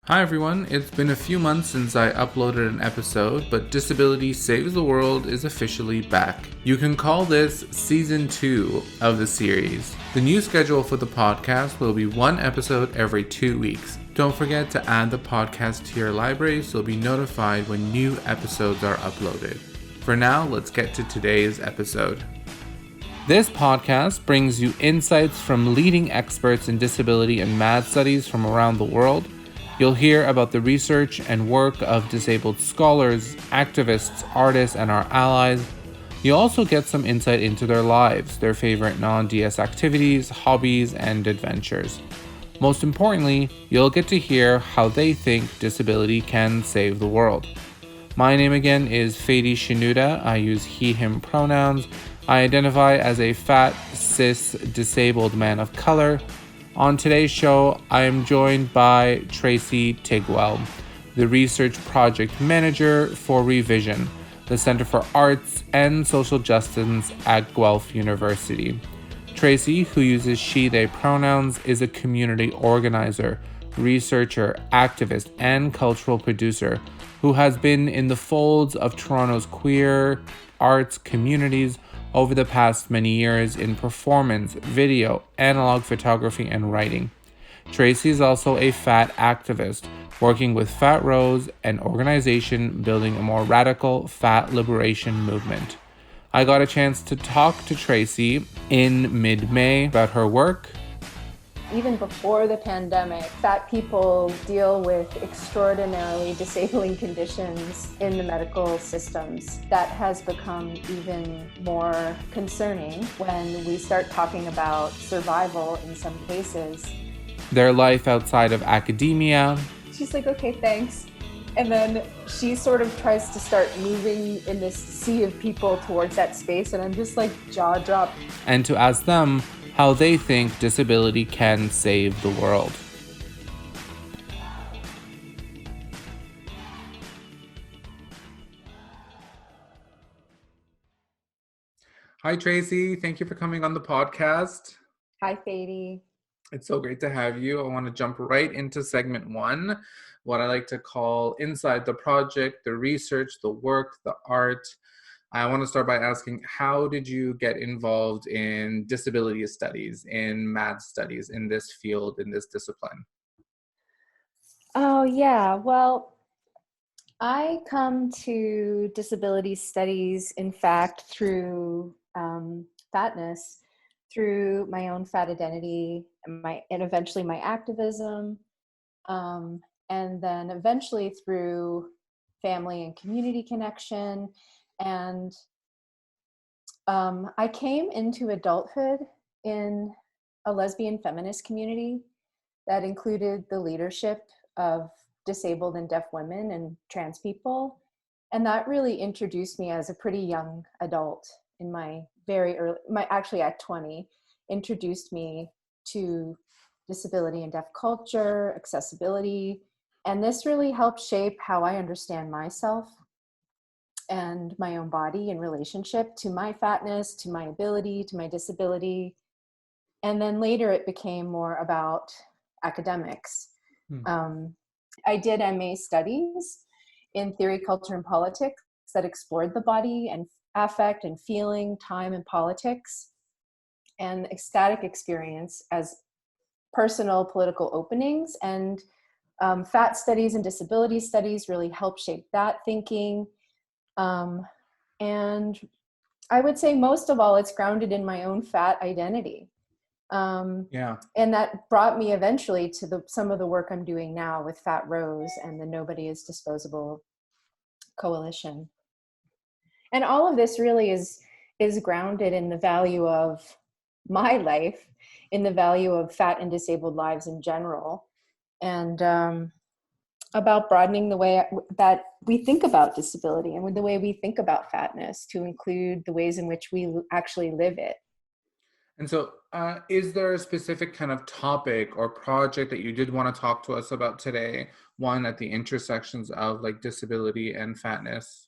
Hi everyone, it's been a few months since I uploaded an episode, but Disability Saves the World is officially back. You can call this Season 2 of the series. The new schedule for the podcast will be one episode every 2 weeks. Don't forget to add the podcast to your library so you'll be notified when new episodes are uploaded. For now, let's get to today's episode. This podcast brings you insights from leading experts in disability and MAD studies from around the world. You'll hear about the research and work of disabled scholars, activists, artists, and our allies. You'll also get some insight into their lives, their favorite non-DS activities, hobbies, and adventures. Most importantly, you'll get to hear how they think disability can save the world. My name again is Fady Shinuda. I use he, him pronouns. I identify as a fat, cis, disabled man of color. On today's show, I am joined by Tracy Tidgwell, the Research Project Manager for Revision, the Center for Arts and Social Justice at Guelph University. Tracy, who uses she, they pronouns, is a community organizer, researcher, activist, and cultural producer who has been in the folds of Toronto's queer arts communities over the past many years in performance, video, analog photography, and writing. Tracy is also a fat activist, working with Fat Rose, an organization building a more radical fat liberation movement. I got a chance to talk to Tracy in mid-May about her work. Even before the pandemic, fat people deal with extraordinarily disabling conditions in the medical systems. That has become even more concerning when we start talking about survival in some cases. Their life outside of academia. She's like, okay, thanks. And then she sort of tries to start moving in this sea of people towards that space, and I'm just like jaw dropped. And to ask them how they think disability can save the world. Hi, Tracy. Thank you for coming on the podcast. Hi, Fady. It's so great to have you. I want to jump right into segment one, what I like to call inside the project, the research, the work, the art. I want to start by asking, how did you get involved in disability studies, in MAD studies, in this field, in this discipline? Oh, yeah. Well, I come to disability studies, in fact, through fatness, through my own fat identity and eventually my activism, and then eventually through family and community connection. And I came into adulthood in a lesbian feminist community that included the leadership of disabled and deaf women and trans people. And that really introduced me as a pretty young adult in my very early, actually at 20, introduced me to disability and deaf culture, accessibility. And this really helped shape how I understand myself and my own body in relationship to my fatness, to my ability, to my disability. And then later it became more about academics. I did MA studies in theory, culture, and politics that explored the body and affect and feeling, time, and politics, and ecstatic experience as personal political openings. And fat studies and disability studies really helped shape that thinking. And I would say most of all, it's grounded in my own fat identity. And that brought me eventually to some of the work I'm doing now with Fat Rose and the Nobody is Disposable coalition. And all of this really is grounded in the value of my life, in the value of fat and disabled lives in general, and about broadening the way that we think about disability and the way we think about fatness to include the ways in which we actually live it. And so is there a specific kind of topic or project that you did want to talk to us about today, one at the intersections of like disability and fatness?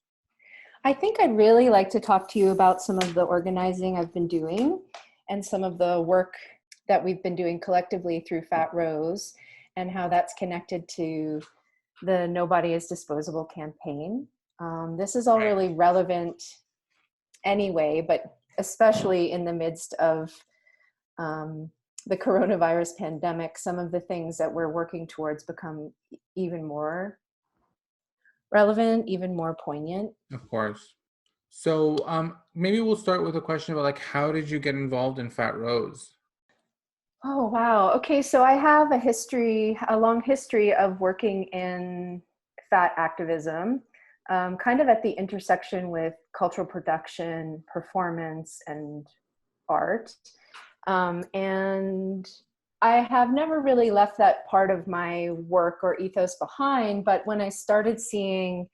I think I'd really like to talk to you about some of the organizing I've been doing and some of the work that we've been doing collectively through Fat Rose, and how that's connected to the Nobody is Disposable campaign. This is all really relevant anyway, but especially in the midst of the coronavirus pandemic, some of the things that we're working towards become even more relevant, even more poignant. Of course. So maybe we'll start with a question about like, how did you get involved in Fat Rose? Oh, wow. Okay, so I have a long history of working in fat activism, kind of at the intersection with cultural production, performance, and art. And I have never really left that part of my work or ethos behind, but when I started seeing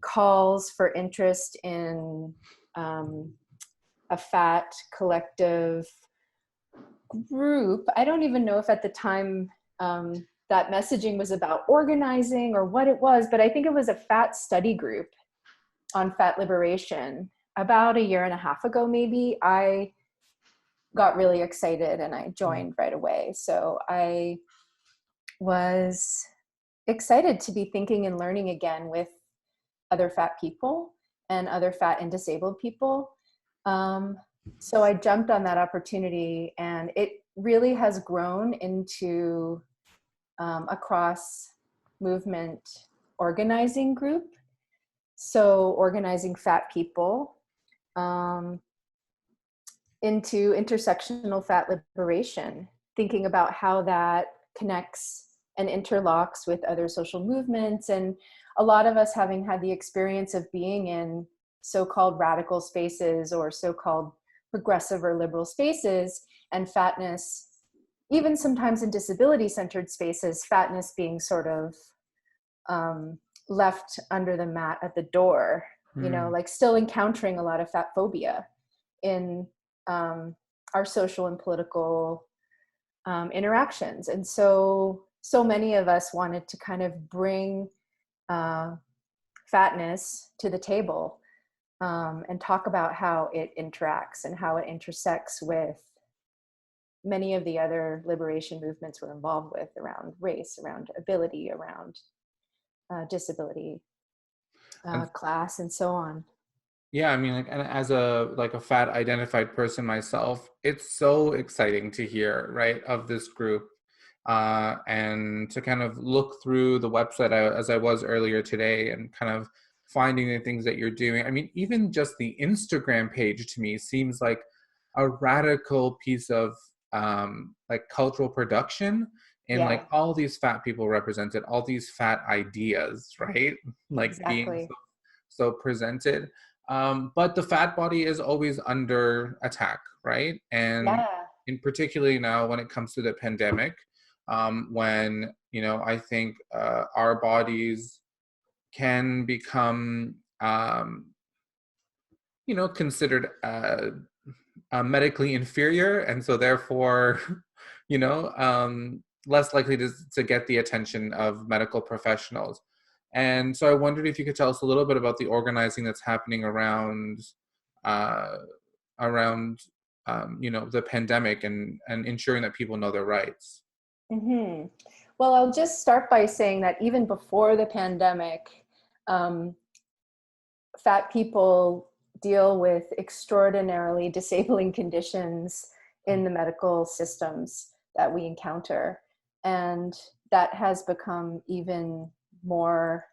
calls for interest in a fat collective group, I don't even know if at the time that messaging was about organizing or what it was, but I think it was a fat study group on fat liberation. About a year and a half ago, maybe, I got really excited and I joined right away. So I was excited to be thinking and learning again with other fat people and other fat and disabled people. So I jumped on that opportunity, and it really has grown into a cross movement organizing group. So organizing fat people into intersectional fat liberation, thinking about how that connects and interlocks with other social movements. And a lot of us having had the experience of being in so-called radical spaces or so-called progressive or liberal spaces, and fatness, even sometimes in disability-centered spaces, fatness being sort of left under the mat at the door, you know, like still encountering a lot of fat phobia in our social and political interactions. And so many of us wanted to kind of bring fatness to the table and talk about how it interacts and how it intersects with many of the other liberation movements we're involved with around race, around ability, around disability, class, and so on. Yeah, I mean, like, and as a fat identified person myself, it's so exciting to hear, right, of this group, and to kind of look through the website as I was earlier today, and kind of finding the things that you're doing. I mean, even just the Instagram page to me seems like a radical piece of like cultural production, and Yeah, like all these fat people represented, all these fat ideas, right? Like being exactly. so presented. But the fat body is always under attack, right? And Yeah. in particularly now when it comes to the pandemic, when, you know, I think our bodies can become, you know, considered medically inferior, and so therefore, you know, less likely to get the attention of medical professionals. And so I wondered if you could tell us a little bit about the organizing that's happening around, uh, around, you know, the pandemic, and ensuring that people know their rights. Hmm. Well, I'll just start by saying that even before the pandemic, um, fat people deal with extraordinarily disabling conditions in the medical systems that we encounter. And that has become even more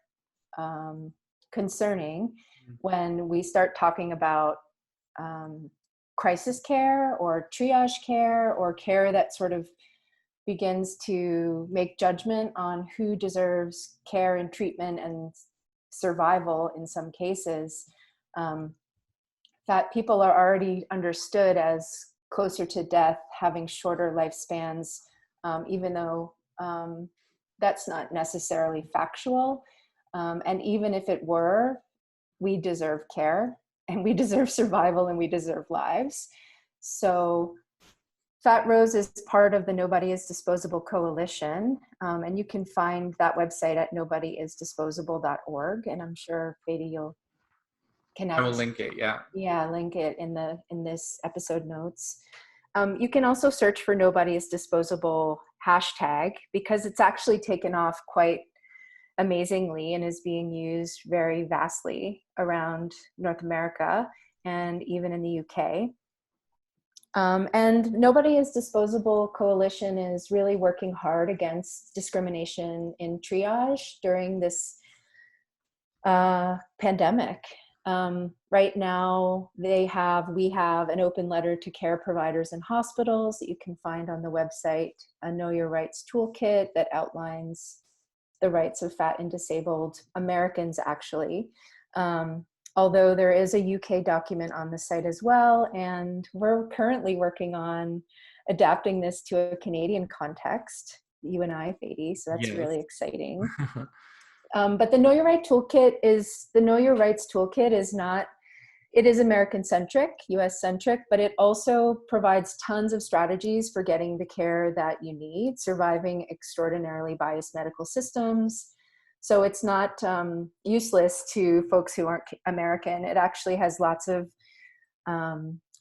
concerning when we start talking about um, crisis care or triage care, or care that sort of begins to make judgment on who deserves care and treatment and survival in some cases. Um, Fat people are already understood as closer to death, having shorter lifespans, even though that's not necessarily factual. And even if it were, we deserve care, and we deserve survival, and we deserve lives. So Fat Rose is part of the Nobody is Disposable coalition, and you can find that website at nobodyisdisposable.org. And I'm sure, Beatty, you'll I will connect. link it. Yeah. Yeah, link it in this episode notes. You can also search for Nobody is Disposable hashtag because it's actually taken off quite amazingly and is being used very vastly around North America and even in the UK. And Nobody is Disposable Coalition is really working hard against discrimination in triage during this pandemic. Right now, we have an open letter to care providers and hospitals that you can find on the website, a Know Your Rights toolkit that outlines the rights of fat and disabled Americans, actually. Although there is a UK document on the site as well, and we're currently working on adapting this to a Canadian context, you and I, Fady, so that's really exciting. But the Know Your Rights toolkit is not, it is American-centric, US-centric, but it also provides tons of strategies for getting the care that you need, surviving extraordinarily biased medical systems. So it's not useless to folks who aren't American. It actually has lots of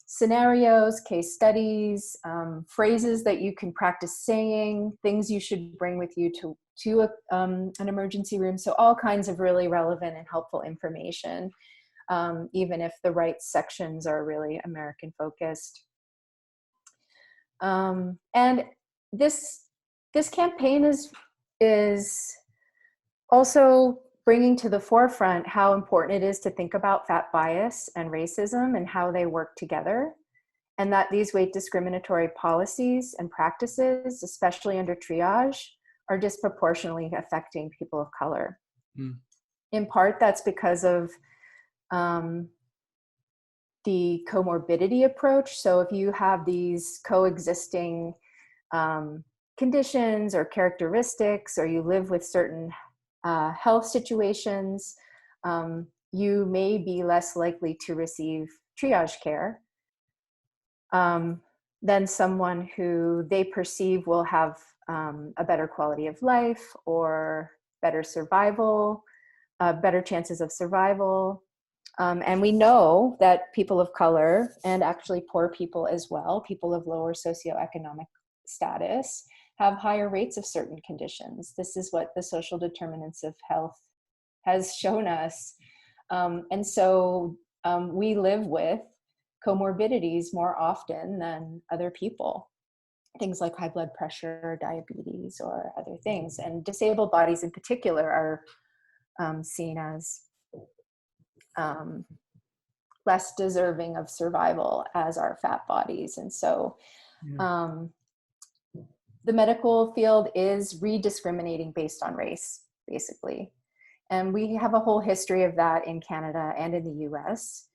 scenarios, case studies, phrases that you can practice saying, things you should bring with you to an emergency room. So all kinds of really relevant and helpful information, even if the rights sections are really American focused. And this campaign is also bringing to the forefront how important it is to think about fat bias and racism and how they work together, and that these weight discriminatory policies and practices, especially under triage, are disproportionately affecting people of color. In part, that's because of the comorbidity approach. So if you have these coexisting conditions or characteristics, or you live with certain health situations, you may be less likely to receive triage care than someone who they perceive will have a better quality of life or better survival, better chances of survival. And we know that people of color, and actually poor people as well, people of lower socioeconomic status, have higher rates of certain conditions. This is what the social determinants of health has shown us. And so we live with comorbidities more often than other people. Things like high blood pressure, diabetes, or other things. And disabled bodies in particular are seen as less deserving of survival as are fat bodies. And so the medical field is rediscriminating based on race, basically. And we have a whole history of that in Canada and in the US.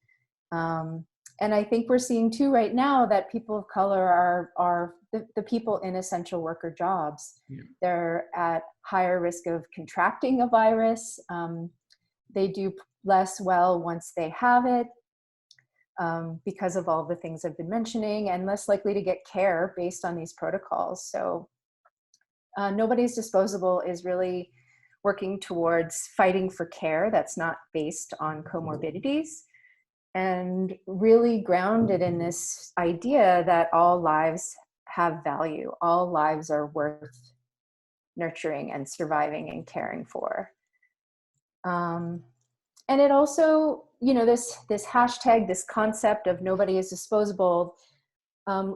And I think we're seeing too right now that people of color are the people in essential worker jobs. They're at higher risk of contracting a virus. They do less well once they have it, because of all the things I've been mentioning, and less likely to get care based on these protocols. So Nobody's Disposable is really working towards fighting for care that's not based on comorbidities, and really grounded in this idea that all lives have value. All lives are worth nurturing and surviving and caring for. And it also, this hashtag, this concept of nobody is disposable,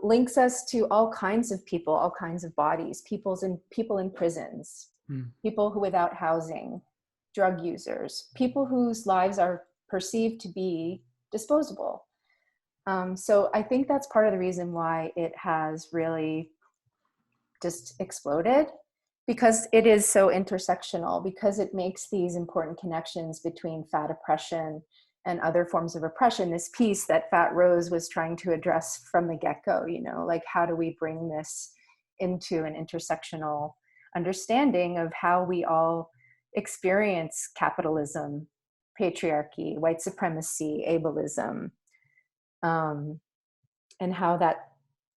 links us to all kinds of people, all kinds of bodies, people in prisons, people who without housing, drug users, people whose lives are perceived to be disposable. So I think that's part of the reason why it has really just exploded, because it is so intersectional, because it makes these important connections between fat oppression and other forms of oppression, this piece that Fat Rose was trying to address from the get-go, like how do we bring this into an intersectional understanding of how we all experience capitalism, patriarchy, white supremacy, ableism, and how that,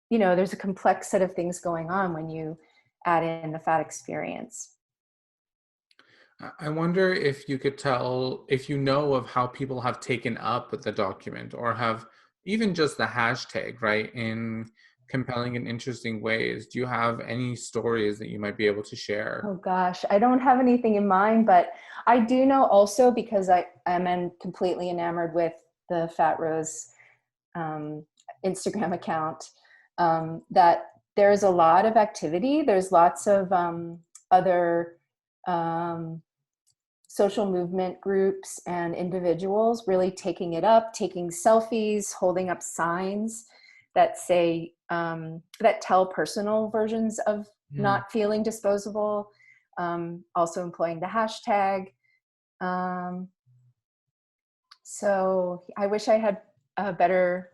there's a complex set of things going on when you add in the fat experience. I wonder if you could tell, if you know of how people have taken up the document or have even just the hashtag, right, in compelling and interesting ways. Do you have any stories that you might be able to share? Oh gosh, I don't have anything in mind, but I do know also, because I'm completely enamored with the Fat Rose um, Instagram account, that there's a lot of activity. There's lots of other um, social movement groups and individuals really taking it up, taking selfies, holding up signs that say, that tell personal versions of Mm. not feeling disposable, also employing the hashtag. Um, so I wish I had a better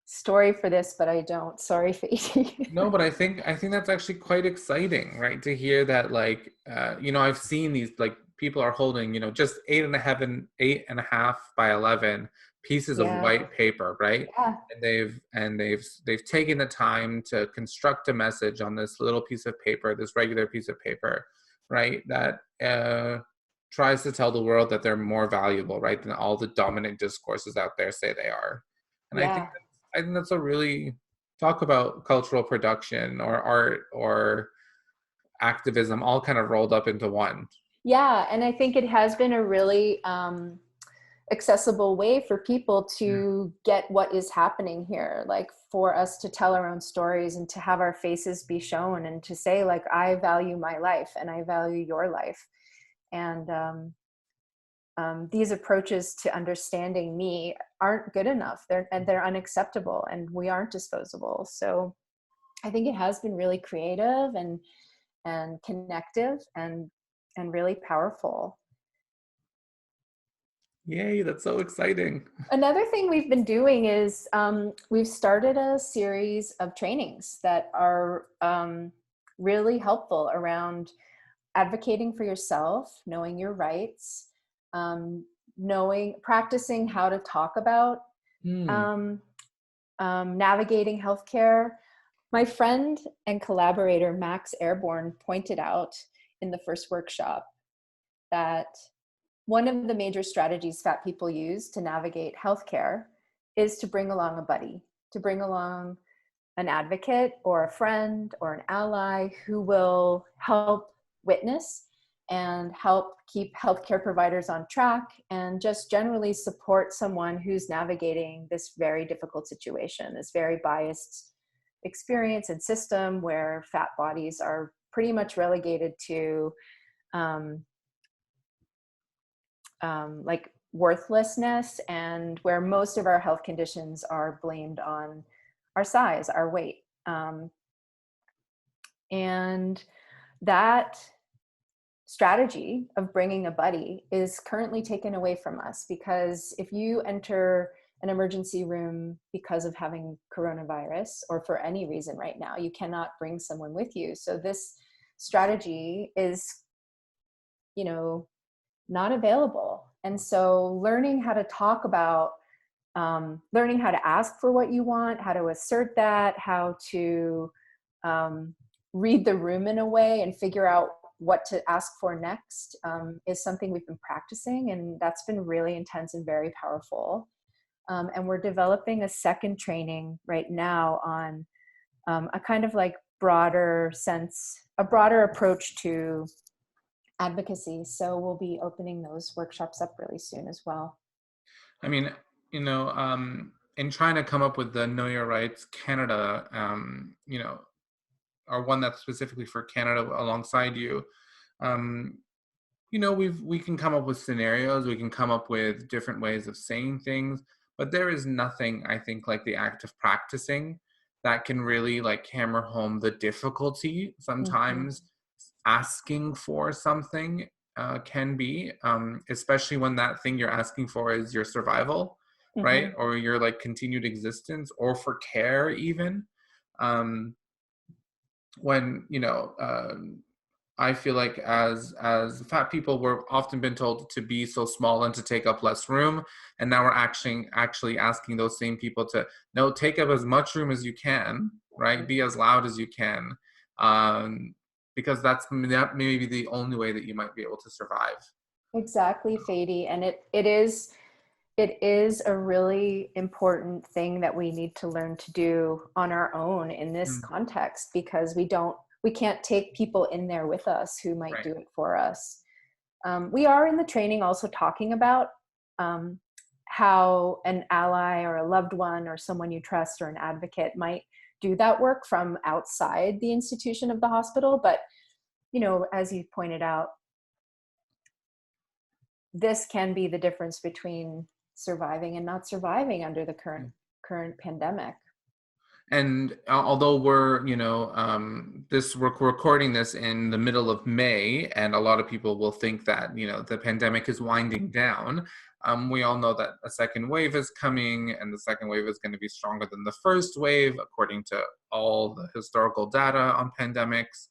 story for this, but I don't. Sorry, Fati. No, but I think that's actually quite exciting, right? To hear that, like, I've seen these, like, people are holding, just 8.5 by 11 pieces of Yeah, white paper, right? yeah, And they've taken the time to construct a message on this little piece of paper, this regular piece of paper, right? That tries to tell the world that they're more valuable, right, than all the dominant discourses out there say they are. And yeah. I think that's a really, talk about cultural production or art or activism all kind of rolled up into one. Yeah, and I think it has been a really accessible way for people Yeah. to get what is happening here, like for us to tell our own stories and to have our faces be shown and to say, like, I value my life and I value your life. And these approaches to understanding me aren't good enough. They're unacceptable, and we aren't disposable. So I think it has been really creative and connective and really powerful. Yay, that's so exciting. Another thing we've been doing is we've started a series of trainings that are really helpful around advocating for yourself, knowing your rights, practicing how to talk about Hmm. um, navigating healthcare. My friend and collaborator, Max Airborne, pointed out in the first workshop that one of the major strategies fat people use to navigate healthcare is to bring along a buddy, to bring along an advocate or a friend or an ally who will help witness and help keep healthcare providers on track and just generally support someone who's navigating this very difficult situation, this very biased experience and system where fat bodies are pretty much relegated to um, like worthlessness, and where most of our health conditions are blamed on our size, our weight. And that strategy of bringing a buddy is currently taken away from us, because if you enter an emergency room because of having coronavirus or for any reason right now, you cannot bring someone with you. So this strategy is, not available. And so learning how to talk about, learning how to ask for what you want, how to assert that, how to read the room in a way and figure out what to ask for next, is something we've been practicing, and that's been really intense and very powerful. And we're developing a second training right now on a kind of like a broader approach to advocacy. So we'll be opening those workshops up really soon as well. I mean, in trying to come up with the Know Your Rights Canada, or one that's specifically for Canada alongside you, um, we can come up with scenarios, we can come up with different ways of saying things, but there is nothing, I think, like the act of practicing that can really, like, hammer home the difficulty Mm-hmm. sometimes asking for something can be, especially when that thing you're asking for is your survival, right, Mm-hmm. or your, like, continued existence, or for care even. um, when I feel like as fat people, we're often been told to be so small and to take up less room, and now we're actually asking those same people to, no, take up as much room as you can, right? Be as loud as you can, um, because that may be the only way that you might be able to survive. Exactly, Fady. And it is it is a really important thing that we need to learn to do on our own in this Mm, context, because we can't take people in there with us who might right. do it for us. We are in the training also talking about how an ally or a loved one or someone you trust or an advocate might do that work from outside the institution of the hospital. But, as you pointed out, this can be the difference between surviving and not surviving under the current pandemic. And although we're, we're recording this in the middle of May, and a lot of people will think that, the pandemic is winding down. We all know that a second wave is coming, and the second wave is going to be stronger than the first wave, according to all the historical data on pandemics.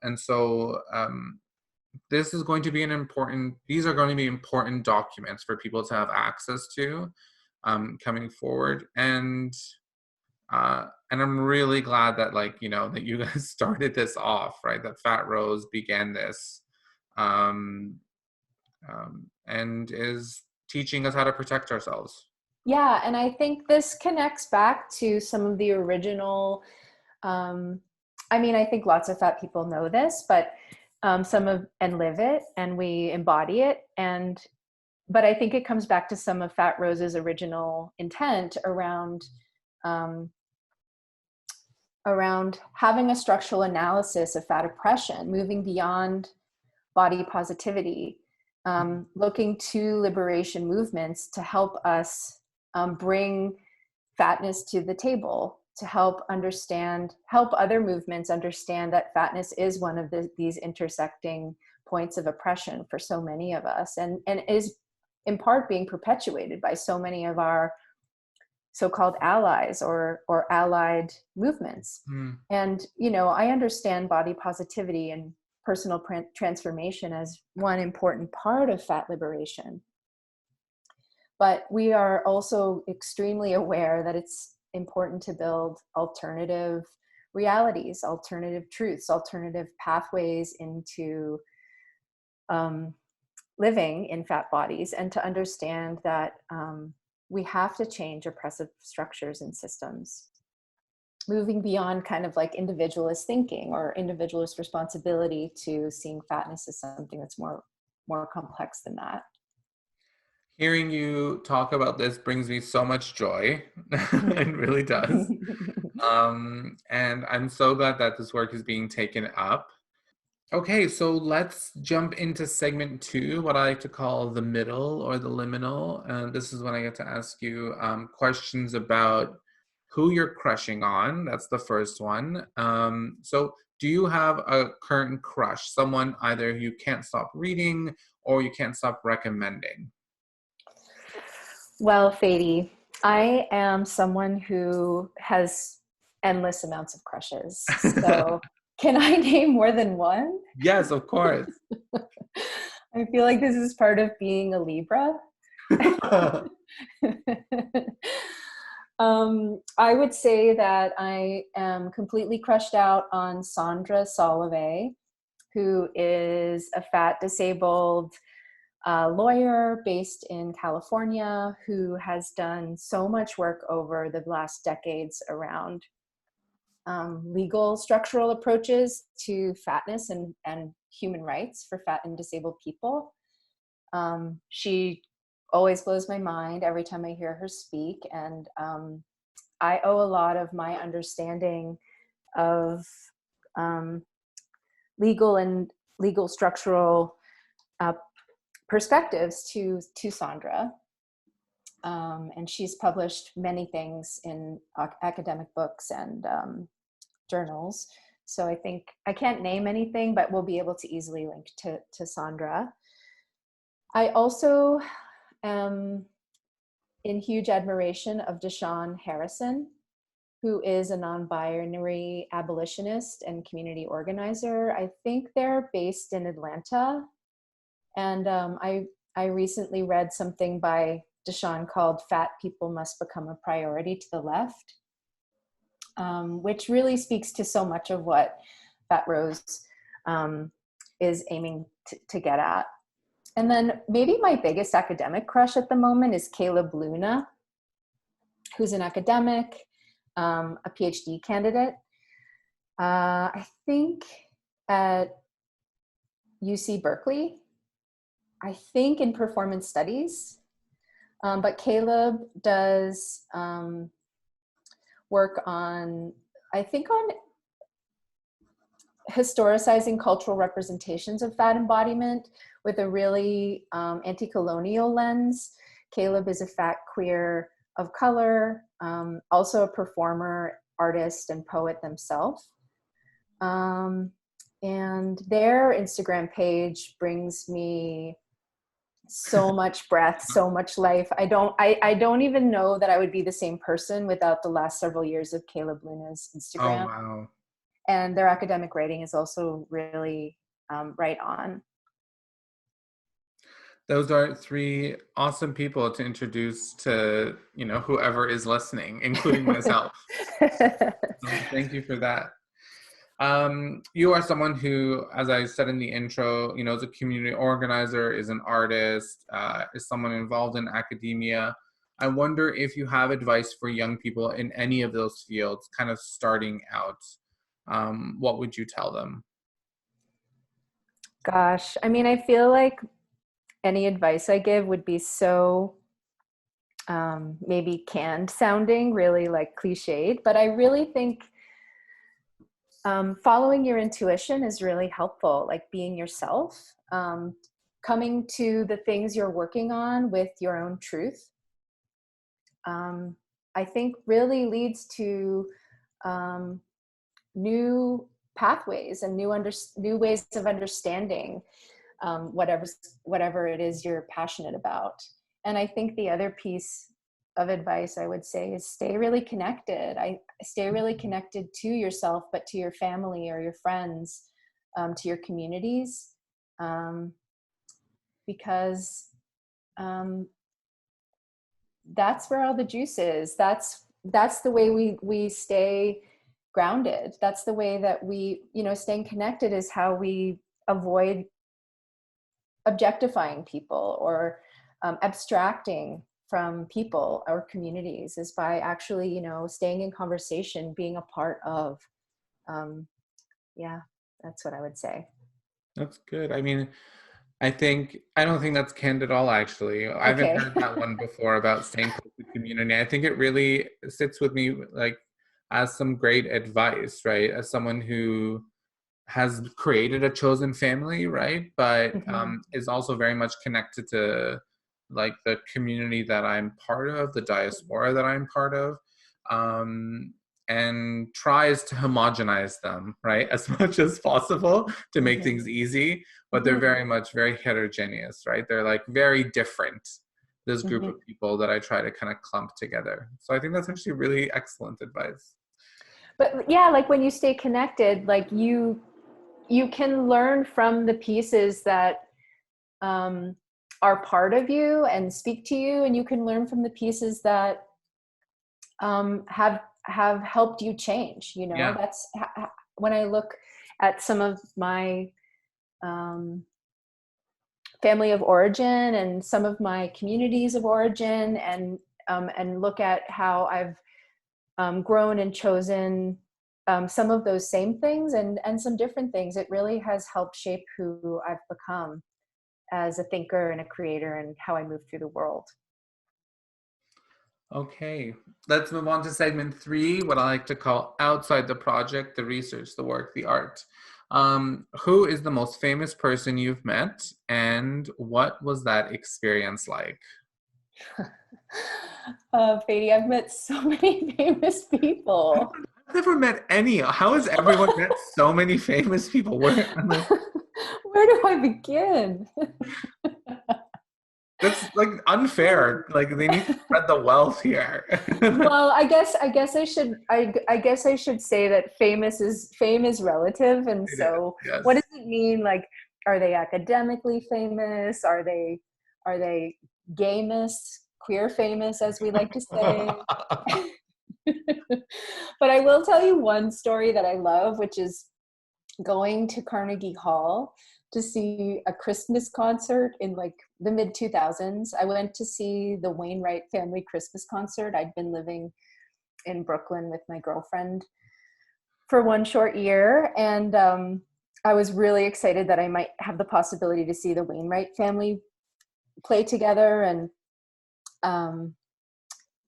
And so this is going to be these are going to be important documents for people to have access to coming forward. And I'm really glad that, that you guys started this off, right? That Fat Rose began this, um, and is teaching us how to protect ourselves. Yeah, and I think this connects back to some of the original, I think lots of fat people know this, but and live it, and we embody it. But I think it comes back to some of Fat Rose's original intent um, around having a structural analysis of fat oppression, moving beyond body positivity, looking to liberation movements to help us bring fatness to the table, to help other movements understand that fatness is one of these intersecting points of oppression for so many of us, and is in part being perpetuated by so many of our so-called allies or allied movements. Mm. And, I understand body positivity and personal transformation as one important part of fat liberation. But we are also extremely aware that it's important to build alternative realities, alternative truths, alternative pathways into living in fat bodies, and to understand that we have to change oppressive structures and systems, moving beyond kind of like individualist thinking or individualist responsibility to seeing fatness as something that's more complex than that. Hearing you talk about this brings me so much joy. It really does. And I'm so glad that this work is being taken up. Okay, so let's jump into segment 2, what I like to call the middle or the liminal. And this is when I get to ask you questions about who you're crushing on. That's the first one. So do you have a current crush? Someone either you can't stop reading or you can't stop recommending? Well, Fady, I am someone who has endless amounts of crushes. So can I name more than one? Yes, of course. I feel like this is part of being a Libra. I would say that I am completely crushed out on Sondra Solovay, who is a fat disabled lawyer based in California, who has done so much work over the last decades around legal structural approaches to fatness and human rights for fat and disabled people. She always blows my mind every time I hear her speak, and I owe a lot of my understanding of um, legal structural uh, perspectives to Sondra. And she's published many things in academic books and journals. So I think I can't name anything, but we'll be able to easily link to Sondra. I also am in huge admiration of Deshaun Harrison, who is a non-binary abolitionist and community organizer. I think they're based in Atlanta. And I recently read something by Deshaun called Fat People Must Become a Priority to the Left, which really speaks to so much of what Fat Rose is aiming to get at. And then maybe my biggest academic crush at the moment is Caleb Luna, who's an academic, a PhD candidate. I think at UC Berkeley, I think in performance studies. But Caleb does work on, I think, on historicizing cultural representations of fat embodiment with a really anti-colonial lens. Caleb is a fat queer of color, also a performer, artist, and poet themselves. And their Instagram page brings me so much breath, so much life. I don't even know that I would be the same person without the last several years of Caleb Luna's Instagram. Oh, wow. And their academic writing is also really right on. Those are three awesome people to introduce to, whoever is listening, including myself. Thank you for that. You are someone who, as I said in the intro, is a community organizer, is an artist, is someone involved in academia. I wonder if you have advice for young people in any of those fields, kind of starting out. What would you tell them? Gosh, I mean, I feel like any advice I give would be so maybe canned sounding, really like cliched, but I really think following your intuition is really helpful, like being yourself, coming to the things you're working on with your own truth. I think really leads to new pathways and new ways of understanding whatever it is you're passionate about. And I think the other piece of advice I would say is stay really connected. Stay really connected to yourself, but to your family or your friends, to your communities, because that's where all the juice is. That's the way we stay grounded. That's the way that we, staying connected is how we avoid objectifying people or abstracting from people or communities, is by actually, staying in conversation, being a part of. That's what I would say. That's good. I mean, I don't think that's canned at all, actually. I haven't heard that one before about staying close to community. I think it really sits with me like as some great advice, right? As someone who has created a chosen family, right? But is also very much connected to like the community that I'm part of, the diaspora that I'm part of, and tries to homogenize them, right? As much as possible to make things easy, but they're very heterogeneous, right? They're like very different, this group of people that I try to kind of clump together. So I think that's actually really excellent advice. But yeah, like when you stay connected, like you can learn from the pieces that are part of you and speak to you, and you can learn from the pieces that have helped you change. That's when I look at some of my family of origin and some of my communities of origin, and look at how I've grown and chosen some of those same things and some different things. It really has helped shape who I've become as a thinker and a creator, and how I move through the world. Okay, let's move on to segment 3, what I like to call outside the project, the research, the work, the art. Who is the most famous person you've met, and what was that experience like? Fady, I've met so many famous people. I've never met any. How has everyone met so many famous people? Where do I begin? That's like unfair. Like they need to spread the wealth here. Well, I guess I should say that fame is relative, and so yes. What does it mean? Like, are they academically famous? Are they gayness, queer famous, as we like to say? But I will tell you one story that I love, which is going to Carnegie Hall to see a Christmas concert in like the mid 2000s. I went to see the Wainwright family Christmas concert. I'd been living in Brooklyn with my girlfriend for one short year. And I was really excited that I might have the possibility to see the Wainwright family play together. And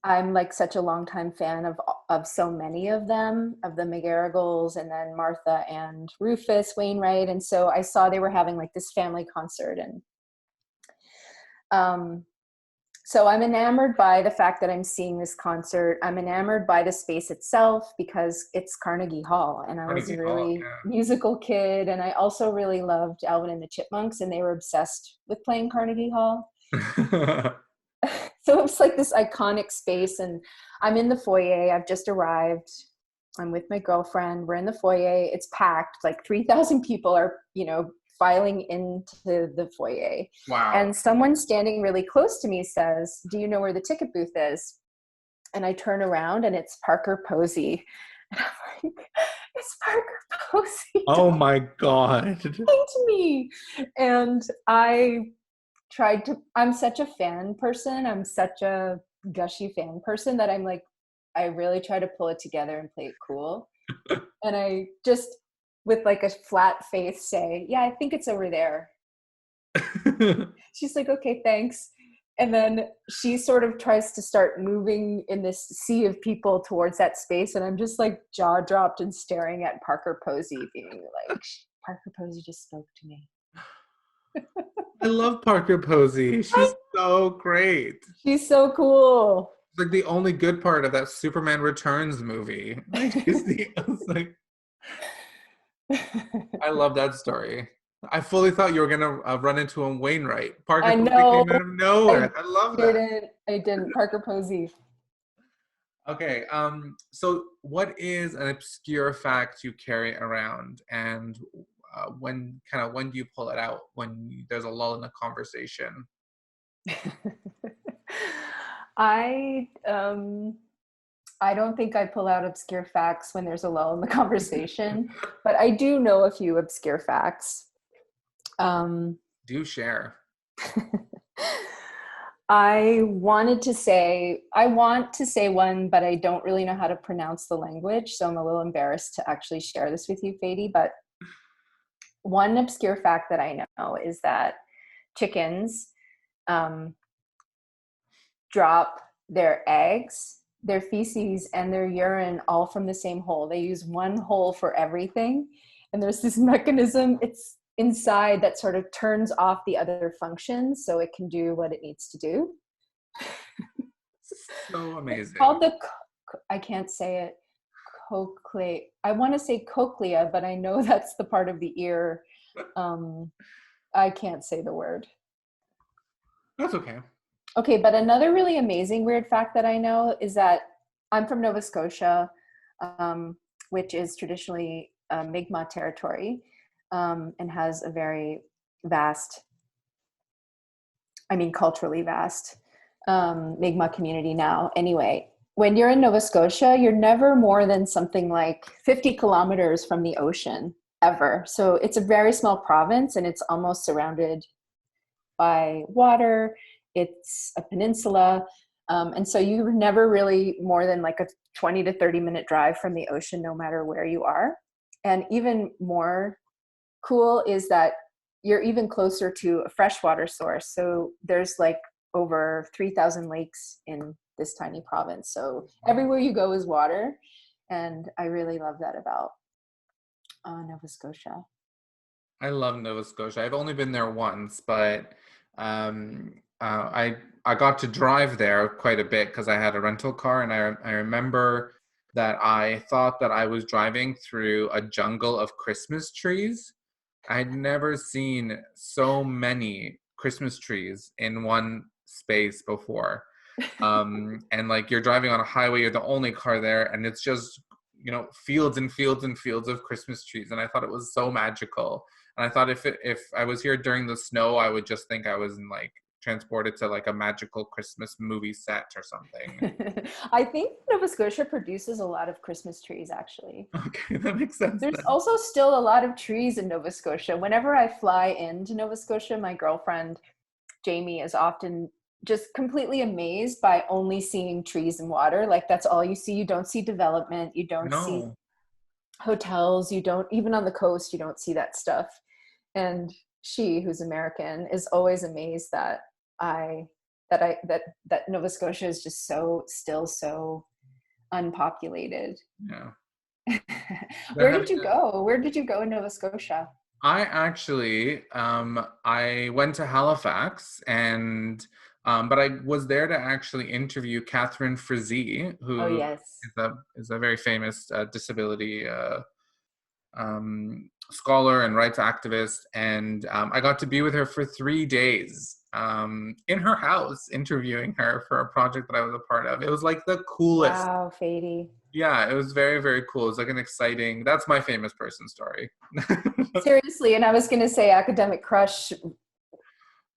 I'm like such a longtime fan of so many of them, of the McGarrigles, and then Martha and Rufus Wainwright. And so I saw they were having like this family concert. And so I'm enamored by the fact that I'm seeing this concert. I'm enamored by the space itself because it's Carnegie Hall. And I was a really musical kid. And I also really loved Alvin and the Chipmunks, and they were obsessed with playing Carnegie Hall. So it was like this iconic space, and I'm in the foyer. I've just arrived. I'm with my girlfriend. We're in the foyer. It's packed. Like 3,000 people are, filing into the foyer. Wow. And someone standing really close to me says, "Do you know where the ticket booth is?" And I turn around and it's Parker Posey. And I'm like, it's Parker Posey. Oh my God. To me. And I'm such a fan person. I'm such a gushy fan person that I'm like, I really try to pull it together and play it cool. And I just, with like a flat face, say, "Yeah, I think it's over there." She's like, "Okay, thanks." And then she sort of tries to start moving in this sea of people towards that space. And I'm just like jaw dropped and staring at Parker Posey, being like, Parker Posey just spoke to me. I love Parker Posey. She's so great. She's so cool. It's like the only good part of that Superman Returns movie. I love that story. I fully thought you were going to run into a Wainwright. Parker Posey came out of nowhere. I love that. I didn't. Parker Posey. Okay. So what is an obscure fact you carry around, and when do you pull it out when there's a lull in the conversation? I don't think I pull out obscure facts when there's a lull in the conversation, but I do know a few obscure facts. Do share. I want to say one, but I don't really know how to pronounce the language, so I'm a little embarrassed to actually share this with you, Fady. But one obscure fact that I know is that chickens drop their eggs, their feces, and their urine all from the same hole. They use one hole for everything. And there's this mechanism, it's inside, that sort of turns off the other functions so it can do what it needs to do. So amazing. It's called I can't say it, cochlea. I want to say cochlea, but I know that's the part of the ear. I can't say the word. That's okay. Okay, but another really amazing weird fact that I know is that I'm from Nova Scotia, which is traditionally Mi'kmaq territory, and has a very vast, culturally vast Mi'kmaq community now. Anyway, when you're in Nova Scotia, you're never more than something like 50 kilometers from the ocean, ever. So it's a very small province, and it's almost surrounded by water. It's a peninsula. And so you're never really more than like a 20 to 30 minute drive from the ocean, no matter where you are. And even more cool is that you're even closer to a freshwater source. So there's like over 3,000 lakes in this tiny province. So everywhere you go is water. And I really love that about Nova Scotia. I love Nova Scotia. I've only been there once, but I got to drive there quite a bit because I had a rental car, and I remember that I thought that I was driving through a jungle of Christmas trees. I'd never seen so many Christmas trees in one space before. And like you're driving on a highway, you're the only car there, and it's just, fields and fields and fields of Christmas trees. And I thought it was so magical. And I thought if I was here during the snow, I would just think I was in like transported to like a magical Christmas movie set or something. I think Nova Scotia produces a lot of Christmas trees, actually. Okay, that makes sense There's then. also still a lot of trees in Nova Scotia. Whenever I fly into Nova Scotia, my girlfriend, Jamie, is often just completely amazed by only seeing trees and water. Like that's all you see. You don't see development. You don't see No. hotels. You don't, even on the coast, you don't see that stuff. And she, who's American, is always amazed that that Nova Scotia is just still so unpopulated. Yeah. They're Where having did you go? Where did you go in Nova Scotia? I actually, I went to Halifax and, but I was there to actually interview Catherine Frazee, Oh, who yes. is a very famous disability scholar and rights activist. And I got to be with her for 3 days in her house, interviewing her for a project that I was a part of. It was like the coolest. Wow, Fady. Yeah, it was very, very cool. It was like an exciting, that's my famous person story. Seriously, and I was going to say academic crush,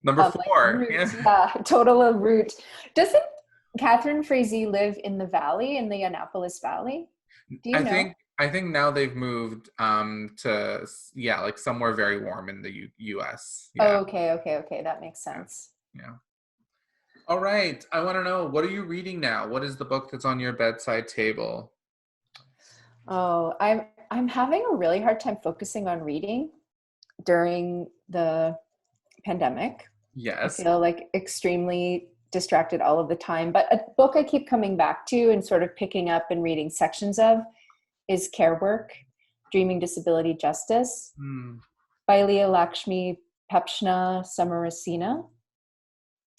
Number like four. root, Yeah. yeah, total of root. Doesn't Catherine Frazee live in the valley, in the Annapolis Valley? Do you I know? think I think now they've moved to yeah, like somewhere very warm in the US. Oh, Yeah. okay. That makes Yeah. sense. Yeah. All right. I want to know, what are you reading now? What is the book that's on your bedside table? Oh, I'm having a really hard time focusing on reading during the pandemic. I Yes. feel like extremely distracted all of the time. But a book I keep coming back to and sort of picking up and reading sections of is Care Work, Dreaming Disability Justice Hmm. by Leah, Lakshmi, Piepzna-Samarasinha,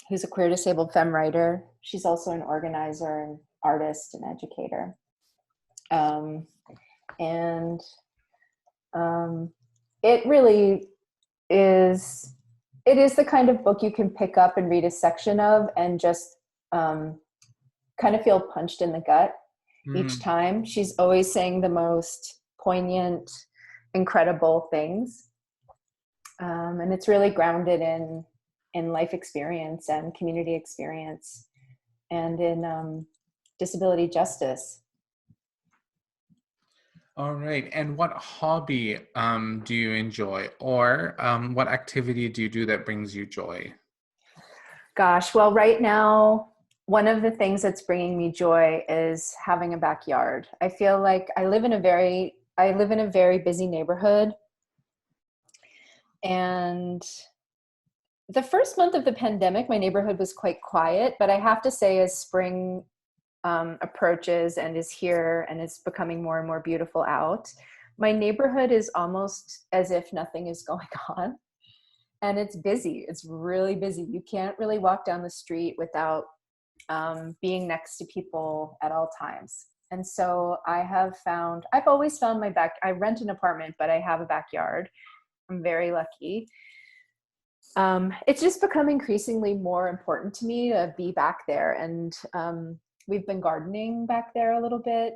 who's a queer disabled femme writer. She's also an organizer and artist and educator. Um, and it really is, it is the kind of book you can pick up and read a section of and just kind of feel punched in the gut each Hmm. time. She's always saying the most poignant, incredible things. And it's really grounded in life experience and community experience and in disability justice. All right. And what hobby do you enjoy, or what activity do you do that brings you joy? Gosh, well, right now, one of the things that's bringing me joy is having a backyard. I feel like I live in a very busy neighborhood. And the first month of the pandemic, my neighborhood was quite quiet, but I have to say, as spring approaches and is here and is becoming more and more beautiful out, my neighborhood is almost as if nothing is going on. And it's busy. It's really busy. You can't really walk down the street without being next to people at all times. And so I've always found I rent an apartment, but I have a backyard. I'm very lucky. It's just become increasingly more important to me to be back there. And we've been gardening back there a little bit,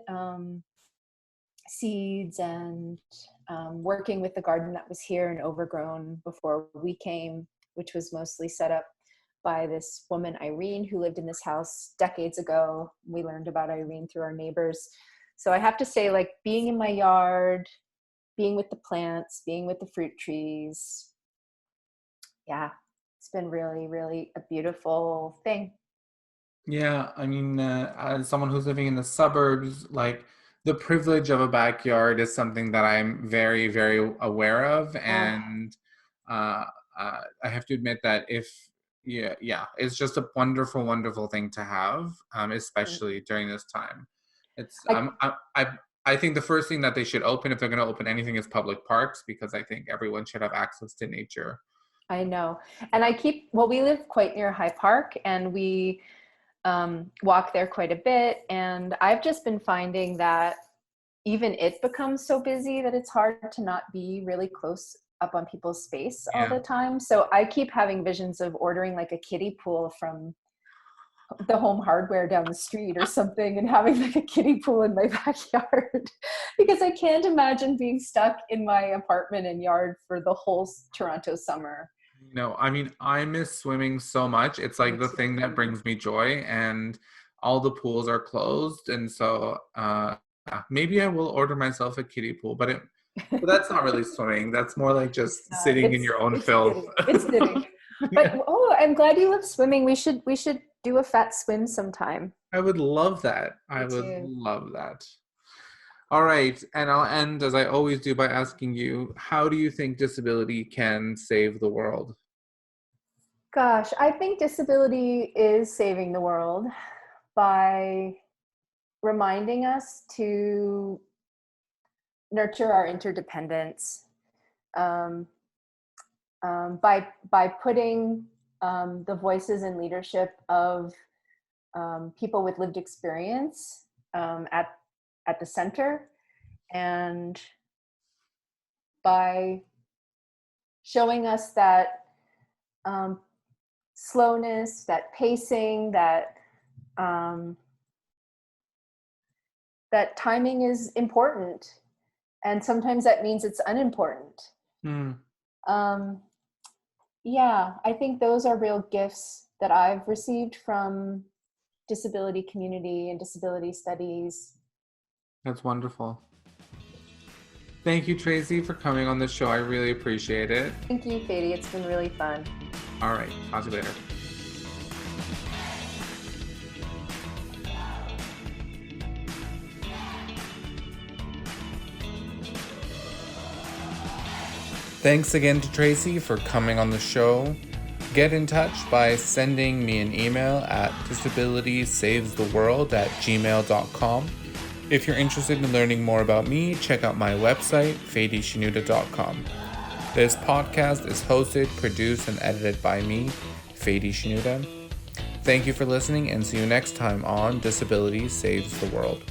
seeds and working with the garden that was here and overgrown before we came, which was mostly set up by this woman, Irene, who lived in this house decades ago. We learned about Irene through our neighbors. So I have to say, like, being in my yard, being with the plants, being with the fruit trees, yeah, it's been really, really a beautiful thing. Yeah, I mean, as someone who's living in the suburbs, like the privilege of a backyard is something that I'm very, very aware of, Oh, and uh, I have to admit that yeah, it's just a wonderful, wonderful thing to have, especially during this time. It's I, I think the first thing that they should open, if they're going to open anything, is public parks, because I think everyone should have access to nature. I know. And we live quite near High Park, and we walk there quite a bit. And I've just been finding that even it becomes so busy that it's hard to not be really close up on people's space all Yeah. the time. So I keep having visions of ordering like a kiddie pool from the Home Hardware down the street or something and having like a kiddie pool in my backyard because I can't imagine being stuck in my apartment and yard for the whole Toronto summer. I mean, I miss swimming so much. It's like Me the thing that too. brings me joy, and all the pools are closed. And so yeah, maybe I will order myself a kiddie pool, but that's not really swimming. That's more like just sitting in your own It's filth. sitting. It's sitting. But Yeah, I'm glad you love swimming. We should do a fat swim sometime. I would love that. I Me would too. love that. All right, and I'll end as I always do by asking you, how do you think disability can save the world? Gosh, I think disability is saving the world by reminding us to nurture our interdependence, um, by putting the voices and leadership of people with lived experience at the center, and by showing us that um, slowness, that pacing, um, that timing is important, and sometimes that means it's unimportant. Hmm, Um, yeah, I think those are real gifts that I've received from disability community and disability studies. that's wonderful. Thank you, Tracy, for coming on the show. I really appreciate it. Thank you, Katie. It's been really fun. All right, talk to you later. Thanks again to Tracy for coming on the show. Get in touch by sending me an email at disabilitysavestheworld@gmail.com. If you're interested in learning more about me, check out my website, fadyshinuda.com. This podcast is hosted, produced, and edited by me, Fady Shinuda. Thank you for listening, and see you next time on Disability Saves the World.